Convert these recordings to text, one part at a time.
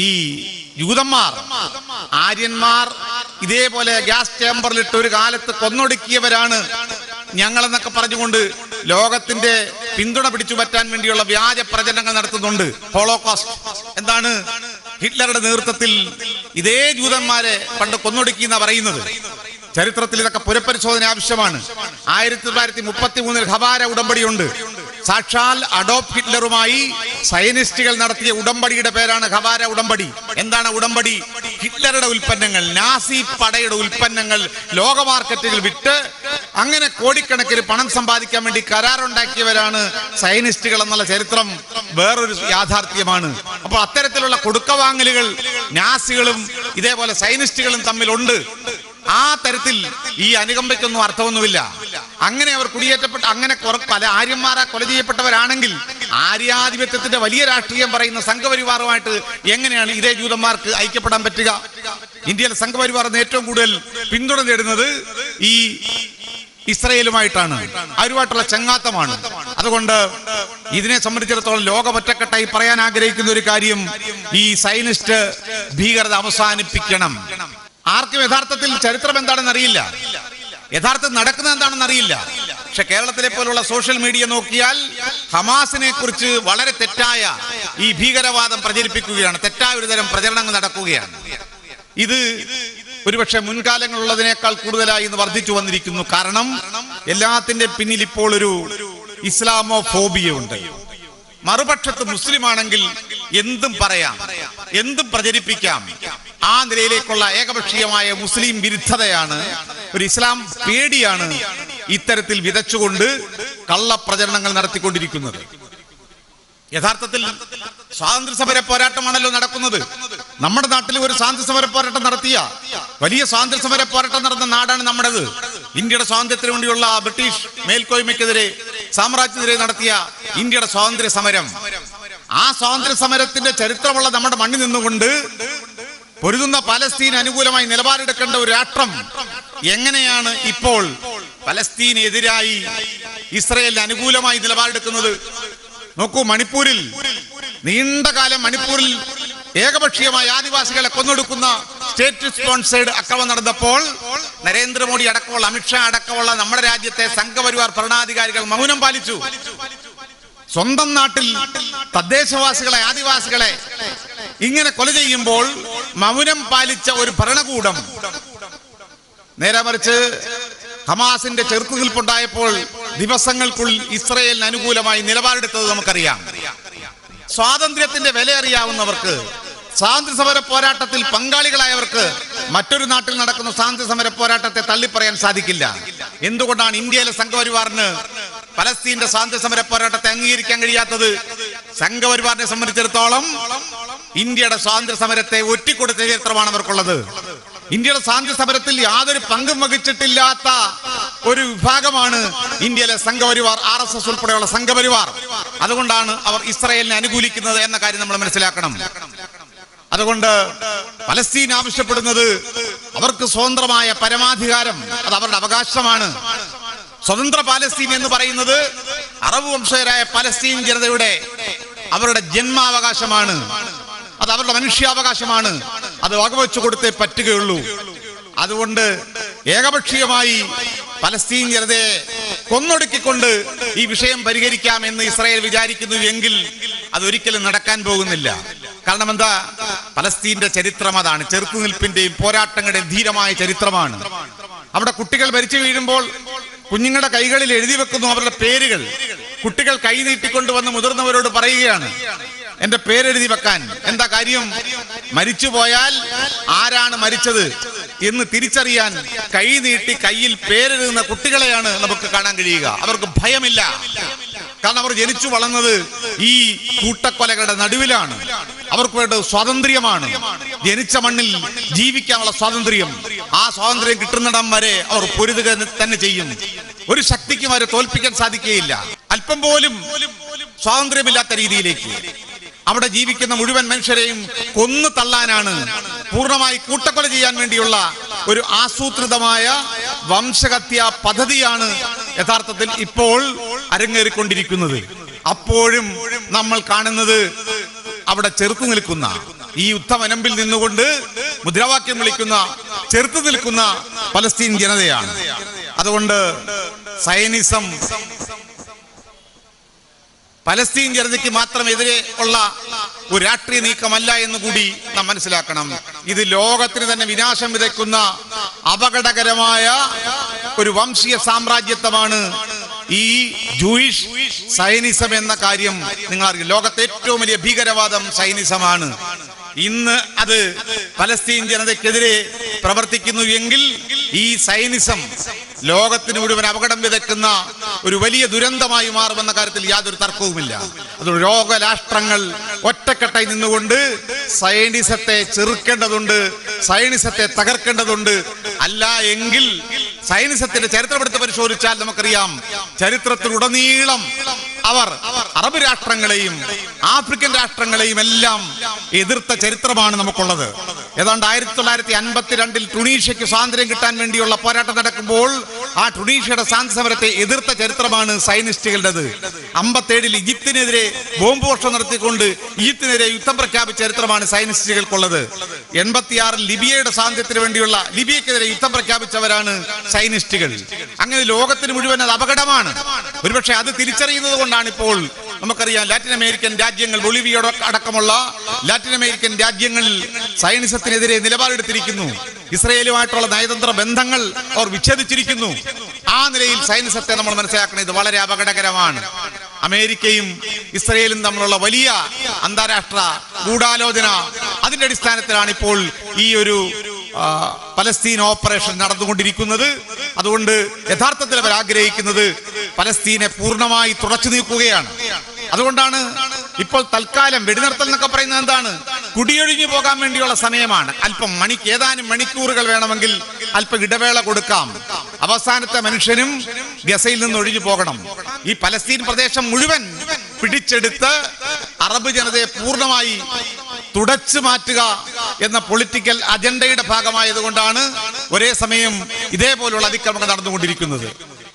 ഈ ജൂതന്മാർ, ആര്യന്മാർ ഇതേപോലെ ഗ്യാസ് ചേമ്പറിലിട്ട് ഒരു കാലത്ത് കൊന്നൊടുക്കിയവരാണ് ഞങ്ങളെന്നൊക്കെ പറഞ്ഞുകൊണ്ട് ലോകത്തിന്റെ പിന്തുണ പിടിച്ചു പറ്റാൻ വേണ്ടിയുള്ള വ്യാജ പ്രചരണങ്ങൾ നടത്തുന്നുണ്ട്. ഹോളോകോസ്റ്റ് എന്താണ്? ഹിറ്റ്ലറുടെ നേതൃത്വത്തിൽ ഇതേ ജൂതന്മാരെ പണ്ട് കൊന്നൊടുക്കി എന്നാ പറയുന്നത്. ചരിത്രത്തിൽ ഇതൊക്കെ പുനഃപരിശോധന ആവശ്യമാണ്. 1933 ഹവാര ഉടമ്പടിയുണ്ട്. സാക്ഷാൽ അഡോൾഫ് ഹിറ്റ്ലറുമായി സയനിസ്റ്റുകൾ നടത്തിയ ഉടമ്പടിയുടെ പേരാണ് ഹവാര ഉടമ്പടി. എന്താണ് ഉടമ്പടി? ഹിറ്റ്ലറുടെ ഉൽപ്പന്നങ്ങൾ, നാസി പടയുടെ ഉൽപ്പന്നങ്ങൾ ലോക മാർക്കറ്റുകൾ വിറ്റ് അങ്ങനെ കോടിക്കണക്കിന് പണം സമ്പാദിക്കാൻ വേണ്ടി കരാറുണ്ടാക്കിയവരാണ് സയനിസ്റ്റുകൾ എന്നുള്ള ചരിത്രം വേറൊരു യാഥാർത്ഥ്യമാണ്. അപ്പോൾ അത്തരത്തിലുള്ള കൊടുക്കവാങ്ങലുകൾ നാസികളും ഇതേപോലെ സയനിസ്റ്റുകളും തമ്മിലുണ്ട്. ആ തരത്തിൽ ഈ അനുകമ്പയ്ക്കൊന്നും അർത്ഥമൊന്നുമില്ല. അങ്ങനെ അവർ കുടിയേറ്റപ്പെട്ട അങ്ങനെ പല ആര്യന്മാരാ കൊല ചെയ്യപ്പെട്ടവരാണെങ്കിൽ ആര്യാധിപത്യത്തിന്റെ വലിയ രാഷ്ട്രീയം പറയുന്ന സംഘപരിവാറുമായിട്ട് എങ്ങനെയാണ് ഇതേ ജൂതന്മാർക്ക് ഐക്യപ്പെടാൻ പറ്റുക? ഇന്ത്യയിലെ സംഘപരിവാറിന് ഏറ്റവും കൂടുതൽ പിന്തുണ നേടുന്നത് ഈ ഇസ്രയേലുമായിട്ടാണ്. അവരുമായിട്ടുള്ള ചങ്ങാത്തമാണ്. അതുകൊണ്ട് ഇതിനെ സംബന്ധിച്ചിടത്തോളം ലോകം ഒറ്റക്കെട്ടായി പറയാൻ ആഗ്രഹിക്കുന്ന ഒരു കാര്യം, ഈ സയനിസ്റ്റ് ഭീകരത അവസാനിപ്പിക്കണം. ആർക്കും യഥാർത്ഥത്തിൽ ചരിത്രം എന്താണെന്ന് അറിയില്ല, യഥാർത്ഥത്തിൽ നടക്കുന്നത് എന്താണെന്ന് അറിയില്ല. പക്ഷെ കേരളത്തിലെ പോലുള്ള സോഷ്യൽ മീഡിയ നോക്കിയാൽ ഹമാസിനെ കുറിച്ച് വളരെ തെറ്റായ ഈ ഭീകരവാദം പ്രചരിപ്പിക്കുകയാണ്. തെറ്റായ ഒരു തരം പ്രചരണങ്ങൾ നടക്കുകയാണ്. ഇത് ഒരുപക്ഷെ മുൻകാലങ്ങളുള്ളതിനേക്കാൾ കൂടുതലായി ഇന്ന് വർദ്ധിച്ചു വന്നിരിക്കുന്നു. കാരണം എല്ലാത്തിന്റെ പിന്നിൽ ഇപ്പോൾ ഒരു ഇസ്ലാമോ ഫോബിയ ഉണ്ട്. മറുപക്ഷത്ത് മുസ്ലിമാണെങ്കിൽ എന്തും പറയാം, എന്തും പ്രചരിപ്പിക്കാം. ആ നിലയിലേക്കുള്ള ഏകപക്ഷീയമായ മുസ്ലിം വിരുദ്ധതയാണ്, ഒരു ഇസ്ലാം പേടിയാണ് ഇത്തരത്തിൽ വിതച്ചുകൊണ്ട് കള്ളപ്രചരണങ്ങൾ നടത്തിക്കൊണ്ടിരിക്കുന്നത്. യഥാർത്ഥത്തിൽ സ്വാതന്ത്ര്യ സമര പോരാട്ടമാണല്ലോ നടക്കുന്നത്. നമ്മുടെ നാട്ടിൽ ഒരു സ്വാതന്ത്ര്യ സമര പോരാട്ടം നടത്തിയ, വലിയ സ്വാതന്ത്ര്യ സമര പോരാട്ടം നടന്ന നാടാണ് നമ്മുടേത്. ഇന്ത്യയുടെ സ്വാതന്ത്ര്യത്തിന് വേണ്ടിയുള്ള ബ്രിട്ടീഷ് മേൽക്കോയ്മയ്ക്കെതിരെ, സാമ്രാജ്യത്തിനെതിരെ നടത്തിയ ഇന്ത്യയുടെ സ്വാതന്ത്ര്യ സമരം. ആ സ്വാതന്ത്ര്യ സമരത്തിന്റെ ചരിത്രമുള്ള നമ്മുടെ മണ്ണിൽ നിന്നുകൊണ്ട് പൊരുതുന്ന പലസ്തീൻ അനുകൂലമായി നിലപാടെടുക്കേണ്ട ഒരു രാഷ്ട്രം എങ്ങനെയാണ് ഇപ്പോൾ പലസ്തീനെതിരായി ഇസ്രയേലിന് അനുകൂലമായി നിലപാടെടുക്കുന്നത്? നോക്കൂ, മണിപ്പൂരിൽ നീണ്ട കാലം മണിപ്പൂരിൽ ഏകപക്ഷീയമായി ആദിവാസികളെ കൊന്നൊടുക്കുന്ന സ്റ്റേറ്റ് സ്പോൺസേഡ് അക്രമം നടന്നപ്പോൾ നരേന്ദ്രമോദി അടക്കമുള്ള, അമിത്ഷാ അടക്കമുള്ള നമ്മുടെ രാജ്യത്തെ സംഘപരിവാർ ഭരണാധികാരികൾ മൗനം പാലിച്ചു. സ്വന്തം നാട്ടിൽ തദ്ദേശവാസികളെ, ആദിവാസികളെ ഇങ്ങനെ കൊല ചെയ്യുമ്പോൾ മൗനം പാലിച്ച ഒരു ഭരണകൂടം, നേരെ മറിച്ച് ഹമാസിന്റെ ചെറുത്തുനിൽപ്പുണ്ടായപ്പോൾ ദിവസങ്ങൾക്കുള്ളിൽ ഇസ്രയേലിന് അനുകൂലമായി നിലപാടെടുത്തത് നമുക്കറിയാം. സ്വാതന്ത്ര്യത്തിന്റെ വില അറിയാവുന്നവർക്ക്, സ്വാതന്ത്ര്യ സമര പോരാട്ടത്തിൽ പങ്കാളികളായവർക്ക് മറ്റൊരു നാട്ടിൽ നടക്കുന്ന സ്വാതന്ത്ര്യ സമര പോരാട്ടത്തെ തള്ളിപ്പറയാൻ സാധിക്കില്ല. എന്തുകൊണ്ടാണ് ഇന്ത്യയിലെ സംഘപരിവാറിന് പലസ്തീന്റെ സ്വാതന്ത്ര്യ സമര പോരാട്ടത്തെ അംഗീകരിക്കാൻ കഴിയാത്തത്? സംഘപരിവാറിനെ സംബന്ധിച്ചിടത്തോളം ഇന്ത്യയുടെ സ്വാതന്ത്ര്യ സമരത്തെ ഒറ്റിക്കൊടുത്ത ചരിത്രമാണ് അവർക്കുള്ളത്. ഇന്ത്യയുടെ സ്വാതന്ത്ര്യ സമരത്തിൽ യാതൊരു പങ്കും വഹിച്ചിട്ടില്ലാത്ത ഒരു വിഭാഗമാണ് ഇന്ത്യയിലെ സംഘപരിവാർ, RSS ഉൾപ്പെടെയുള്ള സംഘപരിവാർ. അതുകൊണ്ടാണ് അവർ ഇസ്രായേലിനെ അനുകൂലിക്കുന്നത് എന്ന കാര്യം നമ്മൾ മനസ്സിലാക്കണം. അതുകൊണ്ട് പലസ്തീൻ ആവശ്യപ്പെടുന്നത് അവർക്ക് സ്വതന്ത്രമായ പരമാധികാരം, അത് അവരുടെ അവകാശമാണ്. സ്വതന്ത്ര പാലസ്തീൻ എന്ന് പറയുന്നത് അറബ് വംശജരായ പലസ്തീൻ ജനതയുടെ അവരുടെ ജന്മാവകാശമാണ്, അത് അവരുടെ മനുഷ്യാവകാശമാണ്. അത് വകവെച്ചു കൊടുത്തേ പറ്റുകയുള്ളൂ. അതുകൊണ്ട് ഏകപക്ഷീയമായി പലസ്തീൻ ജനതയെ കൊന്നൊടുക്കിക്കൊണ്ട് ഈ വിഷയം പരിഹരിക്കാമെന്ന് ഇസ്രായേൽ വിചാരിക്കുന്നു എങ്കിൽ അതൊരിക്കലും നടക്കാൻ പോകുന്നില്ല. കാരണം എന്താ? പലസ്തീന്റെ ചരിത്രം അതാണ്. ചെറുത്തുനിൽപ്പിന്റെയും പോരാട്ടങ്ങളുടെയും ധീരമായ ചരിത്രമാണ്. അവിടെ കുട്ടികൾ മരിച്ചു വീഴുമ്പോൾ കുഞ്ഞുങ്ങളുടെ കൈകളിൽ എഴുതി വെക്കുന്നു അവരുടെ പേരുകൾ. കുട്ടികൾ കൈ നീട്ടിക്കൊണ്ടുവന്ന് മുതിർന്നവരോട് പറയുകയാണ്, എന്റെ പേരെഴുതി വെക്കാൻ. എന്താ കാര്യം? മരിച്ചുപോയാൽ ആരാണ് മരിച്ചത് എന്ന് തിരിച്ചറിയാൻ കൈ നീട്ടി കയ്യിൽ പേരെഴുതുന്ന കുട്ടികളെയാണ് നമുക്ക് കാണാൻ കഴിയുക. അവർക്ക് ഭയമില്ല. കാരണം അവർ ജനിച്ചു വളർന്നത് ഈ കൂട്ടക്കൊലകളുടെ നടുവിലാണ്. അവർക്ക് വേണ്ടത് സ്വാതന്ത്ര്യമാണ്. ജനിച്ച മണ്ണിൽ ജീവിക്കാനുള്ള സ്വാതന്ത്ര്യം. ആ സ്വാതന്ത്ര്യം കിട്ടുന്നിടം വരെ അവർ പൊരുതുക തന്നെ ചെയ്യും. ഒരു ശക്തിക്കും അവരെ തോൽപ്പിക്കാൻ സാധിക്കുകയില്ല. അല്പം പോലും സ്വാതന്ത്ര്യമില്ലാത്ത രീതിയിലേക്ക് അവിടെ ജീവിക്കുന്ന മുഴുവൻ മനുഷ്യരെയും കൊന്നു തള്ളാനാണ്, പൂർണ്ണമായി കൂട്ടക്കൊല ചെയ്യാൻ വേണ്ടിയുള്ള ഒരു ആസൂത്രിതമായ വംശഹത്യാ പദ്ധതിയാണ് യഥാർത്ഥത്തിൽ ഇപ്പോൾ അരങ്ങേറിക്കൊണ്ടിരിക്കുന്നത്. അപ്പോഴും നമ്മൾ കാണുന്നത് അവിടെ ചെറുത്തു നിൽക്കുന്ന, ഈ യുദ്ധമനമ്പിൽ നിന്നുകൊണ്ട് മുദ്രാവാക്യം വിളിക്കുന്ന, ചെറുത്തു നിൽക്കുന്ന പലസ്തീൻ ജനതയാണ്. അതുകൊണ്ട് സയനിസം പലസ്തീൻ ജനതയ്ക്ക് മാത്രം എതിരെ ഉള്ള ഒരു രാഷ്ട്രീയ നീക്കമല്ല എന്ന് കൂടി നാം മനസ്സിലാക്കണം. ഇത് ലോകത്തിന് തന്നെ വിനാശം വിതയ്ക്കുന്ന അപകടകരമായ ഒരു വംശീയ സാമ്രാജ്യത്വമാണ് ഈ ജൂയിഷ് സയനിസം എന്ന കാര്യം നിങ്ങൾ അറിയും. ലോകത്തെ ഏറ്റവും വലിയ ഭീകരവാദം സയനിസമാണ്. ഇന്ന് അത് പലസ്തീൻ ജനതയ്ക്കെതിരെ പ്രവർത്തിക്കുന്നു എങ്കിൽ ഈ സയനിസം ലോകത്തിന് മുഴുവൻ അപകടം വിതയ്ക്കുന്ന ഒരു വലിയ ദുരന്തമായി മാറുമെന്ന കാര്യത്തിൽ യാതൊരു തർക്കവുമില്ല. അത് ലോകരാഷ്ട്രങ്ങൾ ഒറ്റക്കെട്ടായി നിന്നുകൊണ്ട് സയനിസത്തെ ചെറുക്കേണ്ടതുണ്ട്, സയനിസത്തെ തകർക്കേണ്ടതുണ്ട്. അല്ല എങ്കിൽ സയനിസത്തിന്റെ ചരിത്രമെടുത്ത് പരിശോധിച്ചാൽ നമുക്കറിയാം, ചരിത്രത്തിലുടനീളം അവർ അറബ് രാഷ്ട്രങ്ങളെയും ആഫ്രിക്കൻ രാഷ്ട്രങ്ങളെയും എല്ലാം എതിർത്ത ചരിത്രമാണ് നമുക്കുള്ളത്. ഏതാണ്ട് 1952 ടുണീഷ്യക്ക് സ്വാതന്ത്ര്യം കിട്ടാൻ വേണ്ടിയുള്ള പോരാട്ടം നടക്കുമ്പോൾ ആ ടുണീഷ്യയുടെ സ്വാതന്ത്ര്യ സമരത്തെ എതിർത്ത ചരിത്രമാണ് സയനിസ്റ്റുകളുടേത്. 57 ഈജിപ്തിനെതിരെ ബോംബ് വർഷം നടത്തിക്കൊണ്ട് ഈജിപ്തിനെതിരെ യുദ്ധം പ്രഖ്യാപിച്ച ചരിത്രമാണ് സയനിസ്റ്റുകൾക്കുള്ളത്. 86 ലിബിയയുടെ സ്വാതന്ത്ര്യത്തിന് വേണ്ടിയുള്ള ലിബിയക്കെതിരെ യുദ്ധം പ്രഖ്യാപിച്ചവരാണ് സയനിസ്റ്റുകൾ. അങ്ങനെ ലോകത്തിന് മുഴുവൻ അത് അപകടമാണ്. ഒരുപക്ഷെ അത് തിരിച്ചറിയുന്നത് കൊണ്ടാണ് ഇപ്പോൾ നമുക്കറിയാം ലാറ്റിൻ അമേരിക്കൻ രാജ്യങ്ങൾ, ബൊളീവിയ അടക്കമുള്ള ലാറ്റിൻ അമേരിക്കൻ രാജ്യങ്ങൾ സയനിസത്തിനെതിരെ നിലപാടെടുത്തിരിക്കുന്നു. ഇസ്രയേലുമായിട്ടുള്ള നയതന്ത്ര ബന്ധങ്ങൾ അവർ വിച്ഛേദിച്ചിരിക്കുന്നു. ആ നിലയിൽ സയനിസത്തെ നമ്മൾ മനസ്സിലാക്കണം, ഇത് വളരെ അപകടകരമാണ്. അമേരിക്കയും ഇസ്രയേലും തമ്മിലുള്ള വലിയ അന്താരാഷ്ട്ര ഗൂഢാലോചന, അതിന്റെ അടിസ്ഥാനത്തിലാണ് ഇപ്പോൾ ഈ ഒരു പലസ്തീൻ ഓപ്പറേഷൻ നടന്നുകൊണ്ടിരിക്കുന്നത്. അതുകൊണ്ട് യഥാർത്ഥത്തിൽ അവർ ആഗ്രഹിക്കുന്നത് പലസ്തീനെ പൂർണ്ണമായി തുടച്ചു നീക്കുകയാണ്. അതുകൊണ്ടാണ് ഇപ്പോൾ തൽക്കാലം വെടിനിർത്തൽ എന്നൊക്കെ പറയുന്നത് എന്താണ്, കുടിയൊഴിഞ്ഞു പോകാൻ വേണ്ടിയുള്ള സമയമാണ്. അല്പം ഏതാനും മണിക്കൂറുകൾ വേണമെങ്കിൽ അല്പം ഇടവേള കൊടുക്കാം. അവസാനത്തെ മനുഷ്യനും ഗസയിൽ നിന്ന് ഒഴിഞ്ഞു പോകണം. ഈ പലസ്തീൻ പ്രദേശം മുഴുവൻ പിടിച്ചെടുത്ത് അറബ് ജനതയെ പൂർണ്ണമായി തുടച്ചു മാറ്റുക എന്ന പൊളിറ്റിക്കൽ അജണ്ടയുടെ ഭാഗമായതുകൊണ്ടാണ് ഒരേ സമയം ഇതേപോലുള്ള അതിക്രമങ്ങൾ നടന്നുകൊണ്ടിരിക്കുന്നത്.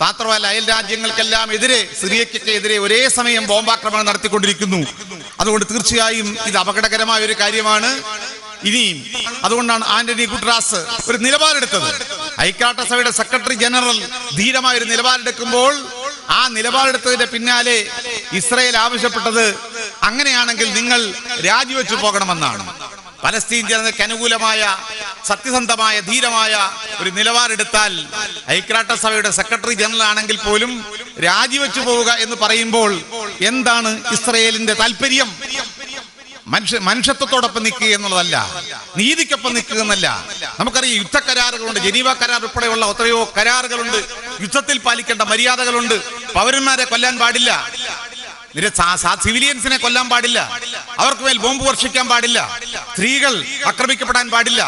മാത്രമല്ല അയൽ രാജ്യങ്ങൾക്കെല്ലാം എതിരെ, സിറിയയ്ക്കൊക്കെ എതിരെ ഒരേ സമയം ബോംബാക്രമണം നടത്തിക്കൊണ്ടിരിക്കുന്നു. അതുകൊണ്ട് തീർച്ചയായും ഇത് അപകടകരമായ ഒരു കാര്യമാണ്. ഇനിയും അതുകൊണ്ടാണ് ആന്റണി ഗുട്ടറാസ് ഒരു നിലപാടെടുത്തത്. ഐക്യരാഷ്ട്രസഭയുടെ സെക്രട്ടറി ജനറൽ ധീരമായ ഒരു നിലപാടെടുക്കുമ്പോൾ ആ നിലപാടെടുത്തതിന്റെ പിന്നാലെ ഇസ്രായേൽ ആവശ്യപ്പെട്ടത് അങ്ങനെയാണെങ്കിൽ നിങ്ങൾ രാജിവെച്ചു പോകണമെന്നാണ്. പലസ്തീൻ ജനതയ്ക്ക് അനുകൂലമായ സത്യസന്ധമായ ധീരമായ ഒരു നിലപാടെടുത്താൽ ഐക്യരാഷ്ട്രസഭയുടെ സെക്രട്ടറി ജനറൽ ആണെങ്കിൽ പോലും രാജിവെച്ചു പോവുക എന്ന് പറയുമ്പോൾ എന്താണ് ഇസ്രായേലിന്റെ താല്പര്യം? മനുഷ്യത്വത്തോടൊപ്പം നിൽക്കുക എന്നുള്ളതല്ല, നീതിക്കൊപ്പം നിൽക്കുക എന്നല്ല. നമുക്കറിയാം യുദ്ധ കരാറുകളുണ്ട്, ജനീവ കരാർ ഉൾപ്പെടെയുള്ള എത്രയോ കരാറുകളുണ്ട്. യുദ്ധത്തിൽ പാലിക്കേണ്ട മര്യാദകളുണ്ട്. പൗരന്മാരെ കൊല്ലാൻ പാടില്ല, സിവിലിയൻസിനെ കൊല്ലാൻ പാടില്ല, അവർക്ക് മേൽ ബോംബ് വർഷിക്കാൻ പാടില്ല, സ്ത്രീകൾ ആക്രമിക്കപ്പെടാൻ പാടില്ല,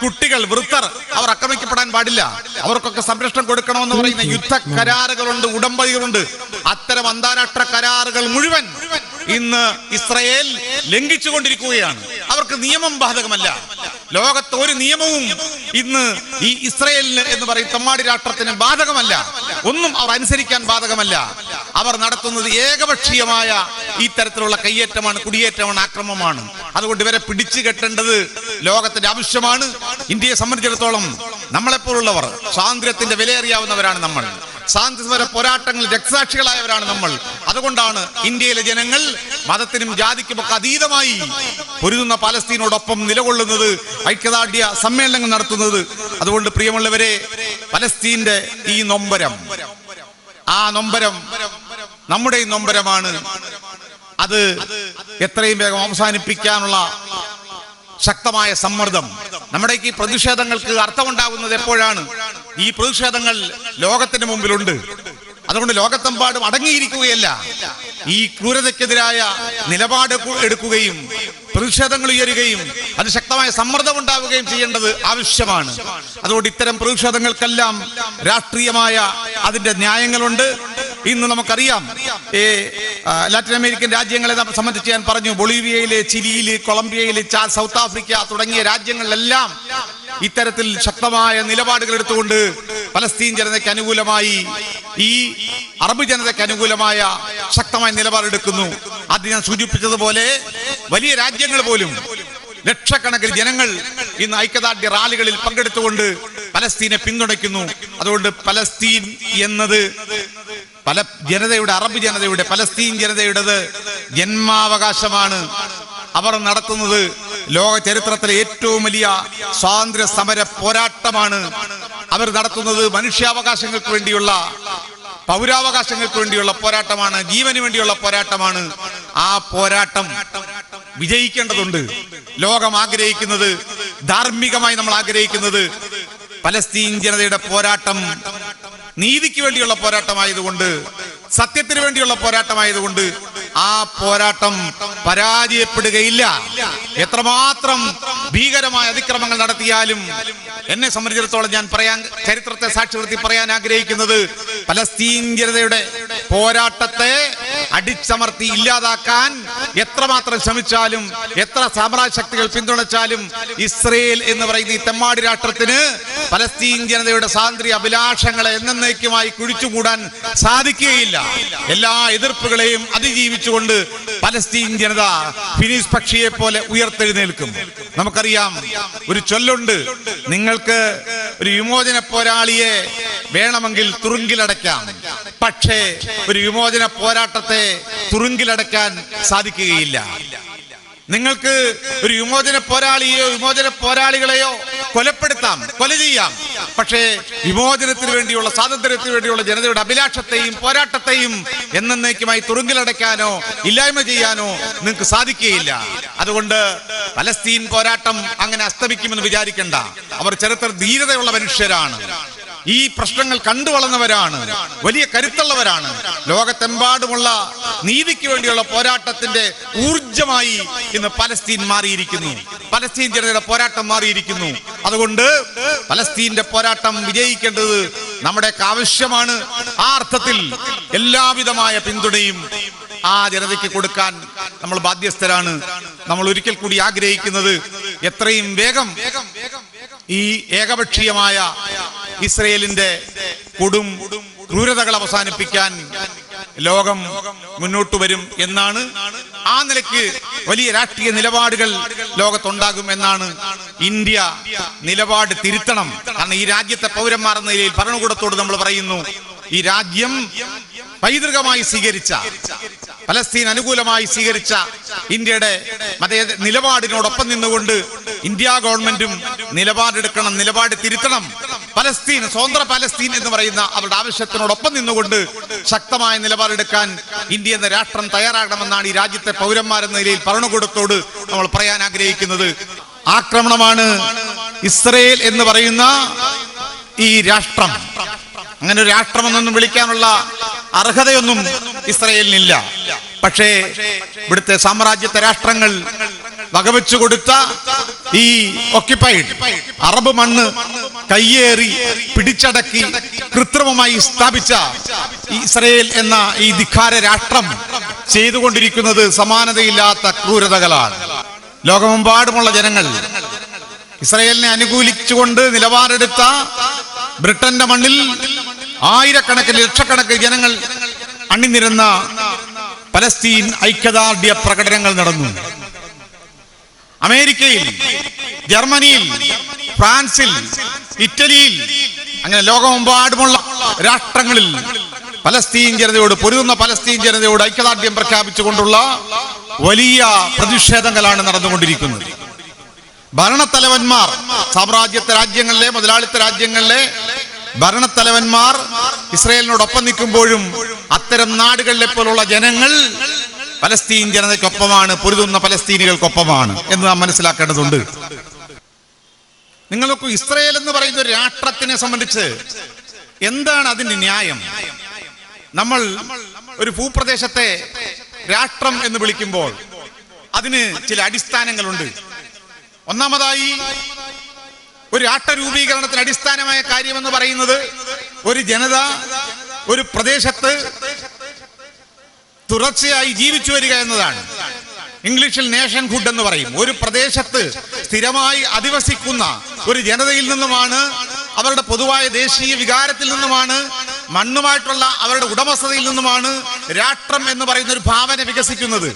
കുട്ടികൾ, വൃദ്ധർ അവർ ആക്രമിക്കപ്പെടാൻ പാടില്ല, അവർക്കൊക്കെ സംരക്ഷണം കൊടുക്കണമെന്ന് പറയുന്ന യുദ്ധ കരാറുകളുണ്ട്, ഉടമ്പടികളുണ്ട്. അത്തരം അന്താരാഷ്ട്ര കരാറുകൾ മുഴുവൻ ഇന്ന് ഇസ്രായേൽ ലംഘിച്ചുകൊണ്ടിരിക്കുകയാണ്. അവർക്ക് നിയമം ബാധകമല്ല. ലോകത്ത് ഒരു നിയമവും ഇന്ന് ഈ ഇസ്രായേലിന് എന്ന് പറയും തമ്മാടി രാഷ്ട്രത്തിന് ബാധകമല്ല. ഒന്നും അവർ അനുസരിക്കാൻ ബാധകമല്ല. അവർ നടത്തുന്നത് ഏകപക്ഷീയമായ ഈ തരത്തിലുള്ള കയ്യേറ്റമാണ്, കുടിയേറ്റമാണ്, ആക്രമണമാണ്. അതുകൊണ്ട് ഇവരെ പിടിച്ചു കെട്ടേണ്ടത് ലോകത്തിന്റെ ആവശ്യമാണ്. ഇന്ത്യയെ സംബന്ധിച്ചിടത്തോളം നമ്മളെപ്പോലുള്ളവർ സ്വാതന്ത്ര്യത്തിന്റെ വിലയറിയാവുന്നവരാണ്. നമ്മൾ സ്വാതന്ത്ര്യ പോരാട്ടങ്ങളിൽ രക്തസാക്ഷികളായവരാണ് നമ്മൾ. അതുകൊണ്ടാണ് ഇന്ത്യയിലെ ജനങ്ങൾ മതത്തിനും ജാതിക്കും ഒക്കെ അതീതമായി പൊരുതുന്ന പലസ്തീനോടൊപ്പം നിലകൊള്ളുന്നത്, ഐക്യദാർഢ്യ സമ്മേളനങ്ങൾ നടത്തുന്നത്. അതുകൊണ്ട് പ്രിയമുള്ളവരെ, പലസ്തീന്റെ ഈ നൊമ്പരം, ആ നൊമ്പരം നമ്മുടെ നൊമ്പരമാണ്. അത് എത്രയും വേഗം അവസാനിപ്പിക്കാനുള്ള ശക്തമായ സമ്മർദ്ദം, നമ്മുടെ ഈ പ്രതിഷേധങ്ങൾക്ക് അർത്ഥമുണ്ടാകുന്നത് എപ്പോഴാണ്? ഈ പ്രതിഷേധങ്ങൾ ലോകത്തിന്റെ മുമ്പിലുണ്ട്. അതുകൊണ്ട് ലോകത്തെമ്പാടും അടങ്ങിയിരിക്കുകയല്ല, ഈ ക്രൂരതയ്ക്കെതിരായ നിലപാട് എടുക്കുകയും പ്രതിഷേധങ്ങൾ ഉയരുകയും അത് ശക്തമായ സമ്മർദ്ദം ഉണ്ടാവുകയും ചെയ്യേണ്ടത് ആവശ്യമാണ്. അതുകൊണ്ട് ഇത്തരം പ്രതിഷേധങ്ങൾക്കെല്ലാം രാഷ്ട്രീയമായ അതിന്റെ ന്യായങ്ങളുണ്ട്. ഇന്ന് നമുക്കറിയാം ലാറ്റിൻ അമേരിക്കൻ രാജ്യങ്ങളെ സംബന്ധിച്ച് ഞാൻ പറഞ്ഞു, ബൊളീവിയയിലെ, ചിലിയിലെ, കൊളംബിയയിലെ, സൗത്ത് ആഫ്രിക്ക തുടങ്ങിയ രാജ്യങ്ങളിലെല്ലാം ഇത്തരത്തിൽ ശക്തമായ നിലപാടുകൾ എടുത്തുകൊണ്ട് പലസ്തീൻ ജനതയ്ക്ക് അനുകൂലമായി, ഈ അറബ് ജനതയ്ക്ക് അനുകൂലമായ ശക്തമായ നിലപാടെടുക്കുന്നു. അത് ഞാൻ സൂചിപ്പിച്ചതുപോലെ വലിയ രാജ്യങ്ങൾ പോലും ലക്ഷക്കണക്കിന് ജനങ്ങൾ ഇന്ന് ഐക്യദാർഢ്യ റാലികളിൽ പങ്കെടുത്തുകൊണ്ട് പലസ്തീനെ പിന്തുണയ്ക്കുന്നു. അതുകൊണ്ട് പലസ്തീൻ എന്നത് പല ജനതയുടെ, അറബ് ജനതയുടെ, പലസ്തീൻ ജനതയുടേത് ജന്മാവകാശമാണ്. അവർ നടത്തുന്നത് ലോക ചരിത്രത്തിലെ ഏറ്റവും വലിയ സ്വാതന്ത്ര്യ സമര പോരാട്ടമാണ്. അവർ നടത്തുന്നത് മനുഷ്യാവകാശങ്ങൾക്ക് വേണ്ടിയുള്ള, പൗരാവകാശങ്ങൾക്ക് വേണ്ടിയുള്ള പോരാട്ടമാണ്, ജീവന് വേണ്ടിയുള്ള പോരാട്ടമാണ്. ആ പോരാട്ടം വിജയിക്കേണ്ടതുണ്ട്. ലോകം ആഗ്രഹിക്കുന്നത്, ധാർമ്മികമായി നമ്മൾ ആഗ്രഹിക്കുന്നത് പലസ്തീൻ ജനതയുടെ പോരാട്ടം നീതിക്ക് വേണ്ടിയുള്ള പോരാട്ടമായതുകൊണ്ട്, സത്യത്തിന് വേണ്ടിയുള്ള പോരാട്ടമായതുകൊണ്ട് ആ പോരാട്ടം പരാജയപ്പെടുകയില്ല. എത്രമാത്രം ഭീകരമായ അതിക്രമങ്ങൾ നടത്തിയാലും എന്നെ സംബന്ധിച്ചിടത്തോളം ഞാൻ ചരിത്രത്തെ സാക്ഷി നിർത്തി പറയാൻ ആഗ്രഹിക്കുന്നത്, പലസ്തീൻ ജനതയുടെ പോരാട്ടത്തെ അടിച്ചമർത്തി ഇല്ലാതാക്കാൻ എത്രമാത്രം ശ്രമിച്ചാലും, എത്ര സാമ്രാജ്യ ശക്തികൾ പിന്തുണച്ചാലും, ഇസ്രയേൽ എന്ന് പറയുന്ന ഈ തെമ്മാടി രാഷ്ട്രത്തിന് പലസ്തീൻ ജനതയുടെ സ്വാതന്ത്ര്യ അഭിലാഷങ്ങളെ എന്നേക്കുമായി കുഴിച്ചുകൂടാൻ സാധിക്കുകയില്ല. എല്ലാ എതിർപ്പുകളെയും അതിജീവിച്ചുകൊണ്ട് പലസ്തീൻ ജനത ഫിനിസ് പക്ഷിയെ പോലെ ഉയർത്തെഴുന്നേൽക്കും. നമുക്കറിയാം, ഒരു ചൊല്ലുണ്ട്, നിങ്ങൾക്ക് ഒരു വിമോചന പോരാളിയെ വേണമെങ്കിൽ തുറുങ്കിലടയ്ക്കാം, പക്ഷേ ഒരു വിമോചന പോരാട്ടത്തെ തുറുങ്കിലടയ്ക്കാൻ സാധിക്കുകയില്ല. നിങ്ങൾക്ക് ഒരു വിമോചന പോരാളിയെയോ വിമോചന പോരാളികളെയോ കൊലപ്പെടുത്താം, കൊല ചെയ്യാം, പക്ഷേ വിമോചനത്തിന് വേണ്ടിയുള്ള, സ്വാതന്ത്ര്യത്തിന് വേണ്ടിയുള്ള ജനതയുടെ അഭിലാഷത്തെയും പോരാട്ടത്തെയും എന്നേക്കുമായി തുറുങ്കിലടയ്ക്കാനോ ഇല്ലായ്മ ചെയ്യാനോ നിങ്ങൾക്ക് സാധിക്കുകയില്ല. അതുകൊണ്ട് പലസ്തീൻ പോരാട്ടം അങ്ങനെ അസ്തമിക്കുമെന്ന് വിചാരിക്കേണ്ട. അവർ ചരിത്ര ധീരതയുള്ള മനുഷ്യരാണ്, ഈ പ്രശ്നങ്ങൾ കണ്ടു വളർന്നവരാണ്, വലിയ കരുത്തുള്ളവരാണ്. ലോകത്തെമ്പാടുമുള്ള നീതിക്ക് വേണ്ടിയുള്ള പോരാട്ടത്തിന്റെ ഊർജമായി ഇന്ന് പലസ്തീൻ മാറിയിരിക്കുന്നു, പലസ്തീൻ ജനതയുടെ പോരാട്ടം മാറിയിരിക്കുന്നു. അതുകൊണ്ട് പലസ്തീന്റെ പോരാട്ടം വിജയിക്കേണ്ടത് നമ്മുടെയൊക്കെ ആവശ്യമാണ്. ആ അർത്ഥത്തിൽ എല്ലാവിധമായ പിന്തുണയും ആ ജനതയ്ക്ക് കൊടുക്കാൻ നമ്മൾ ബാധ്യസ്ഥരാണ്. നമ്മൾ ഒരിക്കൽ കൂടി ആഗ്രഹിക്കുന്നത്, എത്രയും വേഗം ഈ ഏകപക്ഷീയമായ ഇസ്രയേലിന്റെ കൊടും ക്രൂരതകൾ അവസാനിപ്പിക്കാൻ ലോകം മുന്നോട്ട് വരും എന്നാണ്. ആ നിലയ്ക്ക് വലിയ രാഷ്ട്രീയ നിലപാടുകൾ ലോകത്തുണ്ടാകും എന്നാണ്. ഇന്ത്യ നിലപാട് തിരുത്തണം. കാരണം ഈ രാജ്യത്തെ പൗരന്മാർ എന്ന നിലയിൽ ഭരണകൂടത്തോട് നമ്മൾ പറയുന്നു, ഈ രാജ്യം പൈതൃകമായി സ്വീകരിച്ച, പലസ്തീൻ അനുകൂലമായി സ്വീകരിച്ച ഇന്ത്യയുടെ നിലപാടിനോടൊപ്പം നിന്നുകൊണ്ട് ഇന്ത്യ ഗവൺമെന്റും നിലപാടെടുക്കണം, നിലപാട് തിരുത്തണം. പലസ്തീൻ, സ്വതന്ത്ര പലസ്തീൻ എന്ന് പറയുന്ന അവരുടെ ആവശ്യത്തിനോടൊപ്പം നിന്നുകൊണ്ട് ശക്തമായ നിലപാടെടുക്കാൻ ഇന്ത്യ എന്ന രാഷ്ട്രം തയ്യാറാകണമെന്നാണ് ഈ രാജ്യത്തെ പൗരന്മാരെന്ന നിലയിൽ ഭരണകൂടത്തോട് നമ്മൾ പറയാൻ ആഗ്രഹിക്കുന്നത്. ആക്രമണമാണ് ഇസ്രയേൽ എന്ന് പറയുന്ന ഈ രാഷ്ട്രം. അങ്ങനെ ഒരു രാഷ്ട്രമെന്നൊന്നും വിളിക്കാനുള്ള അർഹതയൊന്നും ഇസ്രയേലിനില്ല. പക്ഷേ ഇവിടുത്തെ സാമ്രാജ്യത്തെ രാഷ്ട്രങ്ങൾ വകവെച്ചു കൊടുത്ത ഈ ഒക്യുപ്പൈഡ് അറബ് മണ്ണ് കയ്യേറി പിടിച്ചടക്കി കൃത്രിമമായി സ്ഥാപിച്ച ഇസ്രയേൽ എന്ന ഈ ധിക്കാര രാഷ്ട്രം ചെയ്തുകൊണ്ടിരിക്കുന്നത് സമാനതയില്ലാത്ത ക്രൂരതകളാണ്. ലോകമെമ്പാടുമുള്ള ജനങ്ങൾ ഇസ്രയേലിനെ അനുകൂലിച്ചുകൊണ്ട് നിലപാടെടുത്ത ബ്രിട്ടന്റെ മണ്ണിൽ ആയിരക്കണക്കിന്, ലക്ഷക്കണക്കിന് ജനങ്ങൾ അണിനിരുന്ന പലസ്തീൻ ഐക്യദാർഢ്യ പ്രകടനങ്ങൾ നടന്നു. അമേരിക്കയിൽ, ജർമ്മനിയിൽ, ഫ്രാൻസിൽ, ഇറ്റലിയിൽ, അങ്ങനെ ലോകമെമ്പാടുമുള്ള രാഷ്ട്രങ്ങളിൽ പലസ്തീൻ ജനതയോട്, പൊരുതുന്ന പലസ്തീൻ ജനതയോട് ഐക്യദാർഢ്യം പ്രഖ്യാപിച്ചുകൊണ്ടുള്ള വലിയ പ്രതിഷേധങ്ങളാണ് നടന്നുകൊണ്ടിരിക്കുന്നത്. ഭരണത്തലവന്മാർ, സാമ്രാജ്യത്തെ രാജ്യങ്ങളിലെ, മുതലാളിത്ത രാജ്യങ്ങളിലെ ഭരണത്തലവന്മാർ ഇസ്രയേലിനോടൊപ്പം നിൽക്കുമ്പോഴും അത്തരം നാടുകളിലെ പോലുള്ള ജനങ്ങൾ പലസ്തീൻ ജനതയ്ക്കൊപ്പമാണ്, പൊരുതുന്ന പലസ്തീനികൾക്കൊപ്പമാണ് എന്ന് നാം മനസ്സിലാക്കേണ്ടതുണ്ട്. നിങ്ങൾക്ക് ഇസ്രയേൽ എന്ന് പറയുന്ന ഒരു രാഷ്ട്രത്തിനെ സംബന്ധിച്ച് എന്താണ് അതിന്റെ ന്യായം? നമ്മൾ ഒരു ഭൂപ്രദേശത്തെ രാഷ്ട്രം എന്ന് വിളിക്കുമ്പോൾ അതിന് ചില അടിസ്ഥാനങ്ങളുണ്ട്. ഒന്നാമതായി, ഒരു രാഷ്ട്ര രൂപീകരണത്തിന് അടിസ്ഥാനമായ കാര്യമെന്ന് പറയുന്നത് ഒരു ജനത ഒരു പ്രദേശത്ത് തുടർച്ചയായി ജീവിച്ചു വരിക എന്നതാണ്. ഇംഗ്ലീഷിൽ നേഷൻഹുഡ് എന്ന് പറയും. ഒരു പ്രദേശത്ത് സ്ഥിരമായി അധിവസിക്കുന്ന ഒരു ജനതയിൽ നിന്നുമാണ്, അവരുടെ പൊതുവായ ദേശീയ വികാരത്തിൽ നിന്നുമാണ്, മണ്ണുമായിട്ടുള്ള അവരുടെ ഉടമസ്ഥതയിൽ നിന്നുമാണ് രാഷ്ട്രം എന്ന് പറയുന്ന ഒരു ഭാവന വികസിക്കുന്നത്.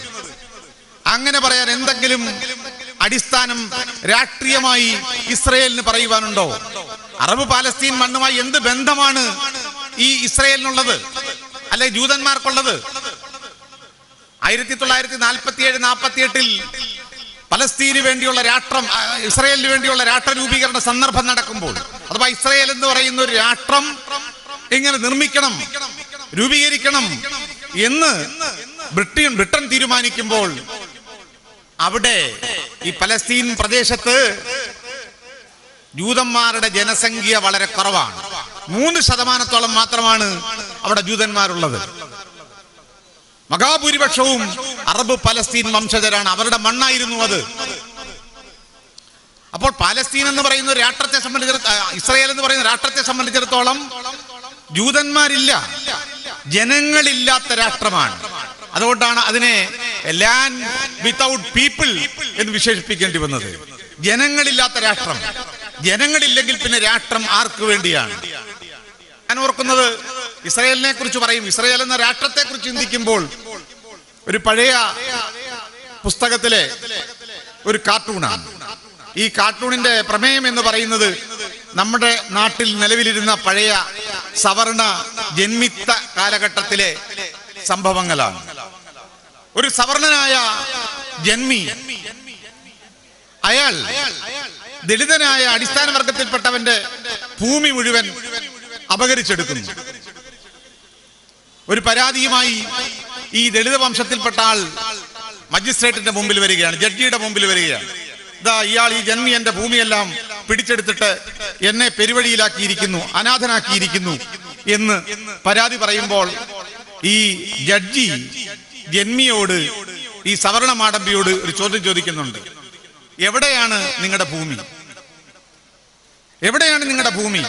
അങ്ങനെ പറയാൻ എന്തെങ്കിലും അടിസ്ഥാനം രാഷ്ട്രീയമായി ഇസ്രയേലിന് പറയുവാനുണ്ടോ? അറബ് പാലസ്തീൻ മണ്ണുമായി എന്ത് ബന്ധമാണ് ഈ ഇസ്രയേലിനുള്ളത്, അല്ലെ ജൂതന്മാർക്കുള്ളത്? 1947-48 പലസ്തീന് വേണ്ടിയുള്ള രാഷ്ട്രം, ഇസ്രയേലിന് വേണ്ടിയുള്ള രാഷ്ട്ര രൂപീകരണ സന്ദർഭം നടക്കുമ്പോൾ, അഥവാ ഇസ്രയേൽ എന്ന് പറയുന്ന ഒരു രാഷ്ട്രം എങ്ങനെ നിർമ്മിക്കണം, രൂപീകരിക്കണം എന്ന് ബ്രിട്ടൻ തീരുമാനിക്കുമ്പോൾ അവിടെ ഈ പലസ്തീൻ പ്രദേശത്ത് ജൂതന്മാരുടെ ജനസംഖ്യ വളരെ കുറവാണ്. 3% മാത്രമാണ് അവിടെ ജൂതന്മാരുള്ളത്. മഹാഭൂരിപക്ഷവും അറബ് പലസ്തീൻ വംശജരാണ്. അവരുടെ മണ്ണായിരുന്നു അത്. അപ്പോൾ പാലസ്തീൻ എന്ന് പറയുന്ന രാഷ്ട്രത്തെ സംബന്ധിച്ചിടത്തോളം, ഇസ്രായേൽ എന്ന് പറയുന്ന രാഷ്ട്രത്തെ സംബന്ധിച്ചിടത്തോളം ജൂതന്മാരില്ല, ജനങ്ങളില്ലാത്ത രാഷ്ട്രമാണ്. അതുകൊണ്ടാണ് അതിനെ ലാൻഡ് വിത്തൗട്ട് പീപ്പിൾ എന്ന് വിശേഷിപ്പിക്കേണ്ടി വന്നത്. ജനങ്ങളില്ലാത്ത രാഷ്ട്രം. ജനങ്ങളില്ലെങ്കിൽ പിന്നെ രാഷ്ട്രം ആർക്ക് വേണ്ടിയാണ്? ഞാൻ ഓർക്കുന്നത്, ഇസ്രായേലിനെ കുറിച്ച് പറയും, ഇസ്രായേൽ എന്ന രാഷ്ട്രത്തെ കുറിച്ച് ചിന്തിക്കുമ്പോൾ ഒരു പഴയ പുസ്തകത്തിലെ ഒരു കാർട്ടൂണാണ്. ഈ കാർട്ടൂണിന്റെ പ്രമേയം എന്ന് പറയുന്നത് നമ്മുടെ നാട്ടിൽ നിലവിലിരുന്ന പഴയ സവർണ ജന്മിത്ത കാലഘട്ടത്തിലെ സംഭവങ്ങളാണ്. ഒരു സവർണനായ ജന്മി, അയാൾ ദളിതനായ അടിസ്ഥാന വർഗത്തിൽപ്പെട്ടവന്റെ ഭൂമി മുഴുവൻ അപഹരിച്ചെടുക്കുന്നു. ഒരു പരാതിയുമായി ഈ ദളിത വംശത്തിൽപ്പെട്ട ആൾ മജിസ്ട്രേറ്റിന്റെ മുമ്പിൽ വരികയാണ്, ജഡ്ജിയുടെ മുമ്പിൽ വരികയാണ്. ഇതാ ഇയാൾ, ഈ ജന്മി എന്റെ ഭൂമിയെല്ലാം പിടിച്ചെടുത്തിട്ട് എന്നെ പെരുവഴിയിലാക്കിയിരിക്കുന്നു, അനാഥനാക്കിയിരിക്കുന്നു എന്ന് പരാതി പറയുമ്പോൾ ഈ ജഡ്ജി ജന്മിയോട്, ഈ സവർണ മാടമ്പിയോട് ഒരു ചോദ്യം ചോദിക്കുന്നുണ്ട്. എവിടെയാണ് നിങ്ങളുടെ ഭൂമി? എവിടെയാണ് നിങ്ങളുടെ ഭൂമി?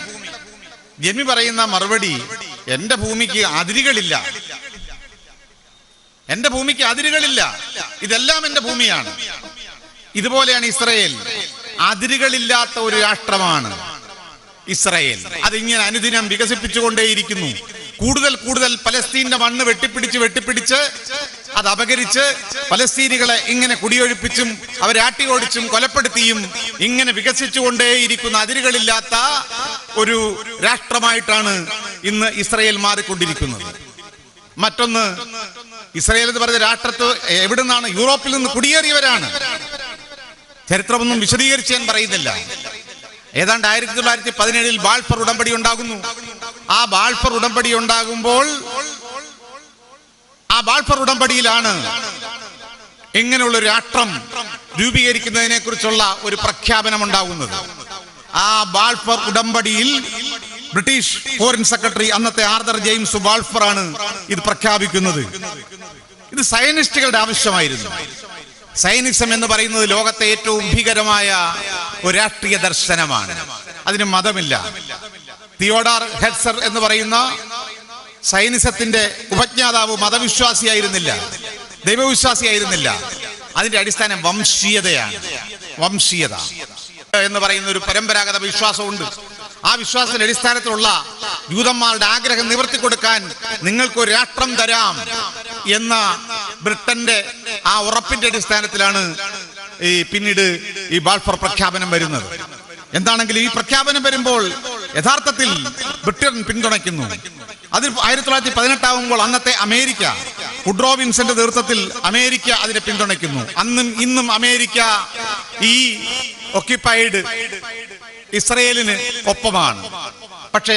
ജന്മി പറയുന്ന മറുപടി, എന്റെ ഭൂമിക്ക് അതിരുകളില്ല, എന്റെ ഭൂമിക്ക് അതിരുകളില്ല, ഇതെല്ലാം എന്റെ ഭൂമിയാണ്. ഇതുപോലെയാണ് ഇസ്രയേൽ. അതിരുകളില്ലാത്ത ഒരു രാഷ്ട്രമാണ് ഇസ്രയേൽ. അതിങ്ങനെ അനുദിനം വികസിപ്പിച്ചുകൊണ്ടേയിരിക്കുന്നു. കൂടുതൽ പലസ്തീന്റെ മണ്ണ് വെട്ടിപ്പിടിച്ച് അത് അപകരിച്ച് പലസ്തീനികളെ ഇങ്ങനെ കുടിയൊഴിപ്പിച്ചും അവരെ ആട്ടി ഓടിച്ചും കൊലപ്പെടുത്തിയും ഇങ്ങനെ വികസിച്ചുകൊണ്ടേയിരിക്കുന്ന അതിരുകളില്ലാത്ത ഒരു രാഷ്ട്രമായിട്ടാണ് ഇന്ന് ഇസ്രയേൽ മാറിക്കൊണ്ടിരിക്കുന്നത്. മറ്റൊന്ന്, ഇസ്രയേൽ എന്ന് പറയുന്ന രാഷ്ട്രത്ത് എവിടുന്നാണ്? യൂറോപ്പിൽ നിന്ന് കുടിയേറിയവരാണ്. ചരിത്രമൊന്നും വിശദീകരിച്ച് ഞാൻ പറയുന്നില്ല. ഏതാണ്ട് 1917 ബാൾഫർ ഉടമ്പടി ഉണ്ടാകുന്നു. ആ ബാൾഫർ ഉടമ്പടി ഉണ്ടാകുമ്പോൾ ആ ബാൾഫർ ഉടമ്പടിയിലാണ് ഇങ്ങനെയുള്ള ഒരു രാഷ്ട്രം രൂപീകരിക്കുന്നതിനെ കുറിച്ചുള്ള ഒരു പ്രഖ്യാപനം ഉണ്ടാകുന്നത്. ആ ബാൾഫർ ഉടമ്പടിയിൽ ബ്രിട്ടീഷ് ഫോറിൻ സെക്രട്ടറി അന്നത്തെ ആർതർ ജെയിംസ് ബാൾഫർ ആണ് ഇത് പ്രഖ്യാപിക്കുന്നത്. ഇത് സയനിസ്റ്റുകളുടെ ആവശ്യമായിരുന്നു. സയനിസം എന്ന് പറയുന്നത് ലോകത്തെ ഏറ്റവും ഭീകരമായ ഒരു രാഷ്ട്രീയ ദർശനമാണ്. അതിന് മതമില്ല. തിയോഡർ ഹെർട്സർ എന്ന് പറയുന്ന സയനിസത്തിന്റെ ഉപജ്ഞാതാവ് മതവിശ്വാസിയായിരുന്നില്ല, ദൈവവിശ്വാസിയായിരുന്നില്ല. അതിന്റെ അടിസ്ഥാനം വംശീയതയാണ്. വംശീയത എന്ന് പറയുന്ന ഒരു പരമ്പരാഗത വിശ്വാസമുണ്ട്. ആ വിശ്വാസത്തിന്റെ അടിസ്ഥാനത്തിലുള്ള ജൂതന്മാരുടെ ആഗ്രഹം നിവർത്തി കൊടുക്കാൻ നിങ്ങൾക്കൊരു രാഷ്ട്രം തരാം എന്ന ബ്രിട്ടന്റെ ആ ഉറപ്പിന്റെ അടിസ്ഥാനത്തിലാണ് പിന്നീട് ഈ ബാൾഫർ പ്രഖ്യാപനം വരുന്നത്. എന്താണെങ്കിലും ഈ പ്രഖ്യാപനം വരുമ്പോൾ യഥാർത്ഥത്തിൽ ബ്രിട്ടൻ പിന്തുണയ്ക്കുന്നു. അതിൽ 1918 ആവുമ്പോൾ അന്നത്തെ അമേരിക്ക, വുഡ്രോ വിൽസന്റെ നേതൃത്വത്തിൽ അമേരിക്ക അതിനെ പിന്തുണയ്ക്കുന്നു. അന്നും ഇന്നും അമേരിക്ക ഈ ഒക്യുപ്പൈഡ് ഇസ്രയേലിന് ഒപ്പമാണ്. പക്ഷേ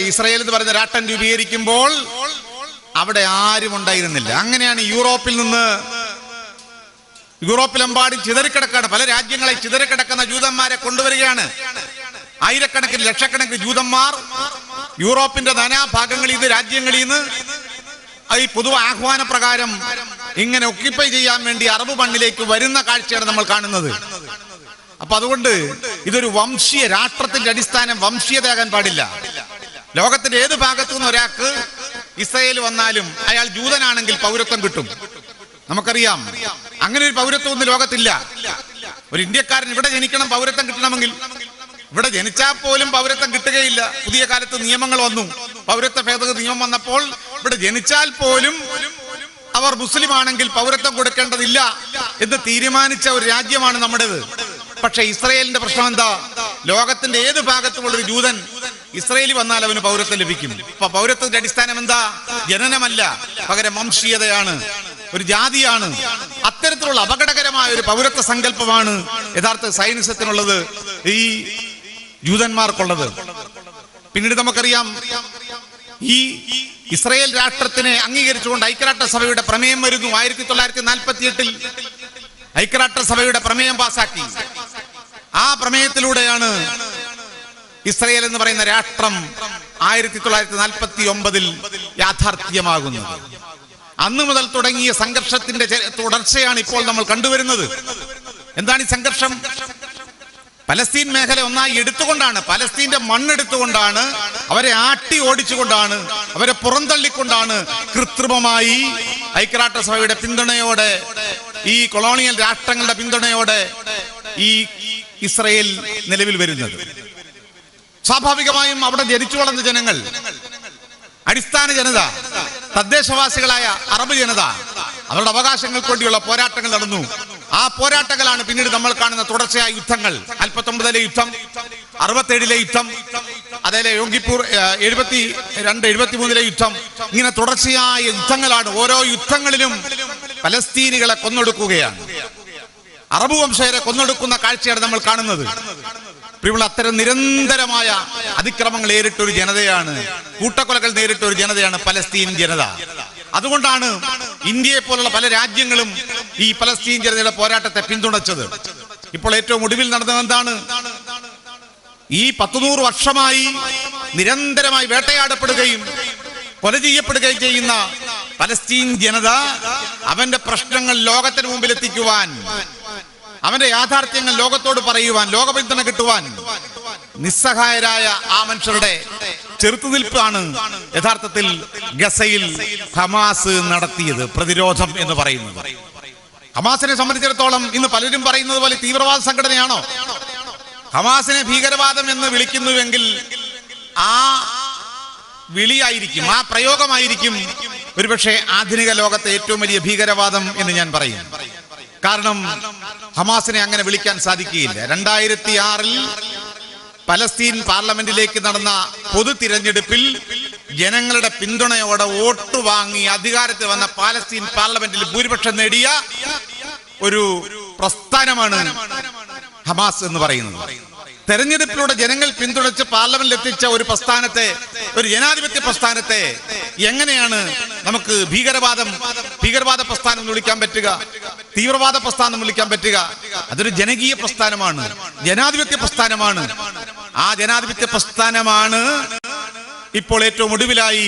ഇസ്രയേൽ എന്ന് പറയുന്ന രാഷ്ട്രം രൂപീകരിക്കുമ്പോൾ അവിടെ ആരും ഉണ്ടായിരുന്നില്ല. അങ്ങനെയാണ് യൂറോപ്പിലെമ്പാടും ചിതറിക്കിടക്കാണ്, പല രാജ്യങ്ങളെ ചിതറിക്കിടക്കുന്ന ജൂതന്മാരെ കൊണ്ടുവരികയാണ്. ആയിരക്കണക്കിന് ലക്ഷക്കണക്കിന് ജൂതന്മാർ യൂറോപ്പിന്റെ നാനാഭാഗങ്ങളിൽ നിന്ന്, രാജ്യങ്ങളിൽ നിന്ന് ഈ പൊതു ആഹ്വാന പ്രകാരം ഇങ്ങനെ ഒക്യുപ്പൈ ചെയ്യാൻ വേണ്ടി അറബ് മണ്ണിലേക്ക് വരുന്ന കാഴ്ചയാണ് നമ്മൾ കാണുന്നത്. അപ്പൊ അതുകൊണ്ട് ഇതൊരു വംശീയ രാഷ്ട്രത്തിന്റെ അടിസ്ഥാനം വംശീയതയാകാൻ പാടില്ല. ലോകത്തിന്റെ ഏത് ഭാഗത്തു നിന്ന് ഒരാൾക്ക് ഇസ്രായേൽ വന്നാലും അയാൾ ജൂതനാണെങ്കിൽ പൗരത്വം കിട്ടും. നമുക്കറിയാം, അങ്ങനെ ഒരു പൗരത്വം ഒന്നും ലോകത്തില്ല. ഒരു ഇന്ത്യക്കാരൻ ഇവിടെ ജനിക്കണം, പൗരത്വം കിട്ടണമെങ്കിൽ ഇവിടെ ജനിച്ചാൽ പോലും പൗരത്വം കിട്ടുകയില്ല. പുതിയ കാലത്ത് നിയമങ്ങൾ വന്നു, പൗരത്വ ഭേദഗതി നിയമം വന്നപ്പോൾ ഇവിടെ ജനിച്ചാൽ പോലും അവർ മുസ്ലിം ആണെങ്കിൽ പൗരത്വം കൊടുക്കേണ്ടതില്ല എന്ന് തീരുമാനിച്ച ഒരു രാജ്യമാണ് നമ്മുടേത്. പക്ഷെ ഇസ്രയേലിന്റെ പ്രശ്നം എന്താ? ലോകത്തിന്റെ ഏത് ഭാഗത്തുമുള്ള ഒരു ജൂതൻ ഇസ്രയേലിൽ വന്നാൽ അവന് പൗരത്വം ലഭിക്കും. അപ്പൊ പൗരത്വത്തിന്റെ അടിസ്ഥാനം എന്താ? ജനനമല്ല, പകരം വംശീയതയാണ്, ഒരു ജാതിയാണ്. അത്തരത്തിലുള്ള അപകടകരമായ ഒരു പൗരത്വ സങ്കല്പമാണ് യഥാർത്ഥ സൈനിസത്തിനുള്ളത്, ഈ ജൂതന്മാർക്കുള്ളത്. പിന്നീട് നമുക്കറിയാം, ഈ ഇസ്രയേൽ രാഷ്ട്രത്തിനെ അംഗീകരിച്ചുകൊണ്ട് ഐക്യരാഷ്ട്രസഭയുടെ പ്രമേയം വരുന്നു. 1948 ഐക്യരാഷ്ട്രസഭയുടെ പ്രമേയം പാസാക്കി. ആ പ്രമേയത്തിലൂടെയാണ് ഇസ്രയേൽ എന്ന് പറയുന്ന രാഷ്ട്രം 1949 യാഥാർത്ഥ്യമാകുന്നത്. അന്നു മുതൽ തുടങ്ങിയ സംഘർഷത്തിന്റെ തുടർച്ചയാണ് ഇപ്പോൾ നമ്മൾ കണ്ടുവരുന്നത്. എന്താണ് ഈ സംഘർഷം? പലസ്തീൻ മേഖല ഒന്നായി എടുത്തുകൊണ്ടാണ്, പലസ്തീന്റെ മണ്ണെടുത്തുകൊണ്ടാണ്, അവരെ ആട്ടി ഓടിച്ചുകൊണ്ടാണ്, അവരെ പുറന്തള്ളിക്കൊണ്ടാണ് കൃത്രിമമായി ഐക്യരാഷ്ട്രസഭയുടെ പിന്തുണയോടെ, ഈ കൊളോണിയൽ രാഷ്ട്രങ്ങളുടെ പിന്തുണയോടെ ഈ ഇസ്രയേൽ നിലവിൽ വരുന്നത്. സ്വാഭാവികമായും അവിടെ ജനിച്ചു വളർന്ന ജനങ്ങൾ, അടിസ്ഥാന ജനത, തദ്ദേശവാസികളായ അറബ് ജനത, അവരുടെ അവകാശങ്ങൾക്ക് വേണ്ടിയുള്ള പോരാട്ടങ്ങൾ നടന്നു. ആ പോരാട്ടങ്ങളാണ് പിന്നീട് നമ്മൾ കാണുന്ന തുടർച്ചയായ യുദ്ധങ്ങൾ. 49 യുദ്ധം, 67 യുദ്ധം, അതേപോലെ യോങ്കിപ്പൂർ 72, 73 യുദ്ധം. ഇങ്ങനെ തുടർച്ചയായ യുദ്ധങ്ങളാണ്. ഓരോ യുദ്ധങ്ങളിലും പലസ്തീനികളെ കൊന്നൊടുക്കുകയാണ്, അറബ് വംശജരെ കൊന്നൊടുക്കുന്ന കാഴ്ചയാണ് നമ്മൾ കാണുന്നത്. പ്രിയമുള്ള, അത്തരം നിരന്തരമായ അതിക്രമങ്ങൾ നേരിട്ടൊരു ജനതയാണ്, കൂട്ടക്കൊലകൾ നേരിട്ടൊരു ജനതയാണ് പലസ്തീൻ ജനത. അതുകൊണ്ടാണ് ഇന്ത്യയെ പോലുള്ള പല രാജ്യങ്ങളും ഈ പലസ്തീൻ ജനതയുടെ പോരാട്ടത്തെ പിന്തുണച്ചത്. ഇപ്പോൾ ഏറ്റവും ഒടുവിൽ നടന്നത് എന്താണ്? ഈ 100 വർഷമായി നിരന്തരമായി വേട്ടയാടപ്പെടുകയും കൊല ചെയ്യപ്പെടുകയും ചെയ്യുന്ന പലസ്തീൻ ജനത അവന്റെ പ്രശ്നങ്ങൾ ലോകത്തിന് മുമ്പിൽ എത്തിക്കുവാൻ, അവന്റെ യാഥാർത്ഥ്യങ്ങൾ ലോകത്തോട് പറയുവാൻ, ലോക പിന്തുണ കിട്ടുവാൻ നിസ്സഹായരായ ആ മനുഷ്യരുടെ ചെറുത്തുനിൽപ്പാണ് യഥാർത്ഥത്തിൽ ഗസയിൽ ഹമാസ് നടത്തിയത് പ്രതിരോധം എന്ന് പറയുന്നത്. ഹമാസിനെ സംബന്ധിച്ചിടത്തോളം ഇന്ന് പലരും പറയുന്നത് പോലെ തീവ്രവാദ സംഘടനയാണോ? ഹമാസിനെ ഭീകരവാദം എന്ന് വിളിക്കുന്നുവെങ്കിൽ ആ വിളിയായിരിക്കും, ആ പ്രയോഗമായിരിക്കും ഒരുപക്ഷെ ആധുനിക ലോകത്തെ ഏറ്റവും വലിയ ഭീകരവാദം എന്ന് ഞാൻ പറയും. കാരണം ഹമാസിനെ അങ്ങനെ വിളിക്കാൻ സാധിക്കുകയില്ല. 2006 പലസ്തീൻ പാർലമെന്റിലേക്ക് നടന്ന പൊതു തിരഞ്ഞെടുപ്പിൽ ജനങ്ങളുടെ പിന്തുണയോടെ വോട്ട് വാങ്ങി അധികാരത്തിൽ വന്ന പാലസ്തീൻ പാർലമെന്റിൽ ഭൂരിപക്ഷം നേടിയ ഒരു പ്രസ്ഥാനമാണ് ഹമാസ് എന്ന് പറയുന്നത്. തെരഞ്ഞെടുപ്പിലൂടെ ജനങ്ങൾ പിന്തുണച്ച് പാർലമെന്റിൽ എത്തിച്ച ഒരു പ്രസ്ഥാനത്തെ, ഒരു ജനാധിപത്യ പ്രസ്ഥാനത്തെ എങ്ങനെയാണ് നമുക്ക് ഭീകരവാദ പ്രസ്ഥാനം എന്ന് വിളിക്കാൻ പറ്റുക, തീവ്രവാദ പ്രസ്ഥാനം വിളിക്കാൻ പറ്റുക? അതൊരു ജനകീയ പ്രസ്ഥാനമാണ്, ജനാധിപത്യ പ്രസ്ഥാനമാണ്. ആ ജനാധിപത്യ പ്രസ്ഥാനമാണ് ഇപ്പോൾ ഏറ്റവും ഒടുവിലായി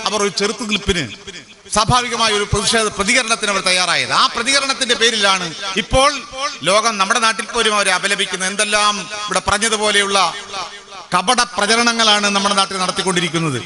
അവർ ഒരു ചെറുത്തുനിൽപ്പിന്, സ്വാഭാവികമായ ഒരു പ്രതികരണത്തിന് അവർ തയ്യാറായത്. ആ പ്രതികരണത്തിന്റെ പേരിലാണ് ഇപ്പോൾ ലോകം നമ്മുടെ നാട്ടിൽ പോലും അവരെ അപലപിക്കുന്നത്. എന്തെല്ലാം ഇവിടെ പറഞ്ഞതുപോലെയുള്ള കപട പ്രചരണങ്ങളാണ് നമ്മുടെ നാട്ടിൽ നടത്തിക്കൊണ്ടിരിക്കുന്നത്.